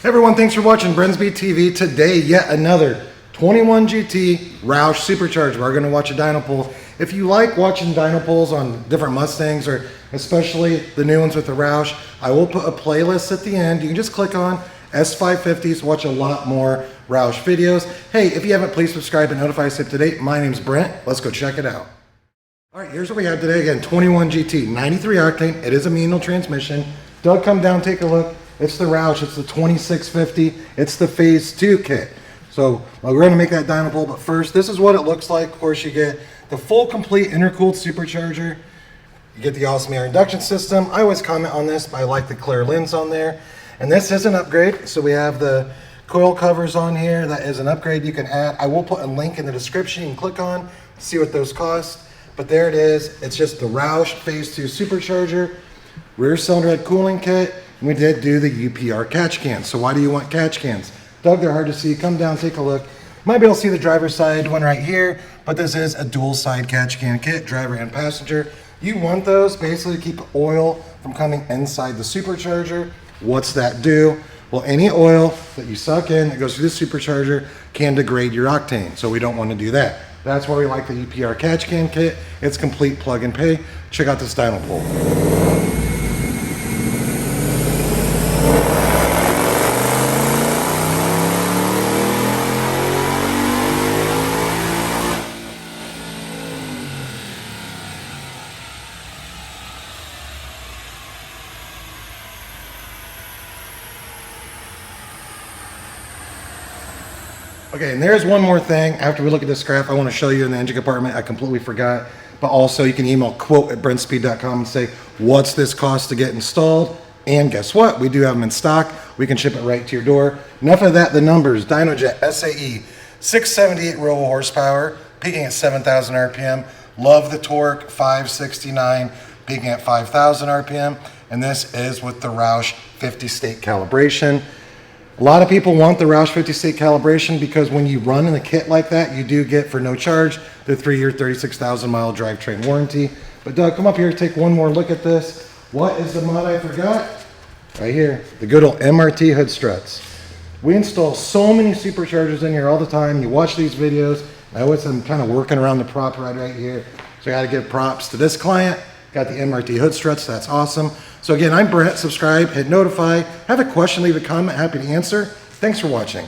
Everyone, thanks for watching Brenspeed TV. Today, yet another 21 GT Roush Supercharger. We're going to watch a dyno pull. If you like watching dyno pulls on different Mustangs, or especially the new ones with the Roush, I will put a playlist at the end. You can just click on S550s, watch a lot more Roush videos. Hey, if you haven't, please subscribe and notify us up to date. My name's Brent. Let's go check it out. All right, here's what we have today. Again, 21 GT, 93 octane. It is a manual transmission. Doug, come down, take a look. It's the Roush. It's the 2650. It's the Phase 2 kit. So we're going to make that dyno pull, but first, this is what it looks like. Of course, you get the full, complete intercooled supercharger. You get the awesome air induction system. I always comment on this, but I like the clear lens on there. And this is an upgrade. So we have the coil covers on here. That is an upgrade you can add. I will put a link in the description you can click on, see what those cost. But there it is. It's just the Roush Phase 2 supercharger, rear cylinder head cooling kit. And we did do the UPR catch cans. So why do you want catch cans? Doug, they're hard to see. Come down, take a look. You might be able to see the driver's side one right here, but this is a dual side catch can kit, driver and passenger. You want those basically to keep oil from coming inside the supercharger. What's that do? Well, any oil that you suck in that goes through the supercharger can degrade your octane, so we don't want to do that. That's why we like the UPR catch can kit. It's complete plug and pay. Check out this dyno pull. Okay, and there's one more thing. After we look at this graph, I want to show you in the engine compartment. I completely forgot. But also, you can email quote@brenspeed.com and say, what's this cost to get installed? And guess what? We do have them in stock. We can ship it right to your door. Enough of that. The numbers: Dynojet SAE, 678 row horsepower, peaking at 7,000 RPM. Love the torque, 569, peaking at 5,000 RPM. And this is with the Roush 50-state calibration. A lot of people want the Roush 50-state calibration because when you run in a kit like that, you do get, for no charge, the 3-year, 36,000-mile drivetrain warranty. But Doug, come up here, take one more look at this. What is the mod I forgot? Right here, the good old MRT hood struts. We install so many superchargers in here all the time. You watch these videos. I always am kind of working around the prop right here. So I got to give props to this client. Got the MRT hood struts. That's awesome. So again, I'm Brent. Subscribe, hit notify. Have a question, leave a comment. Happy to answer. Thanks for watching.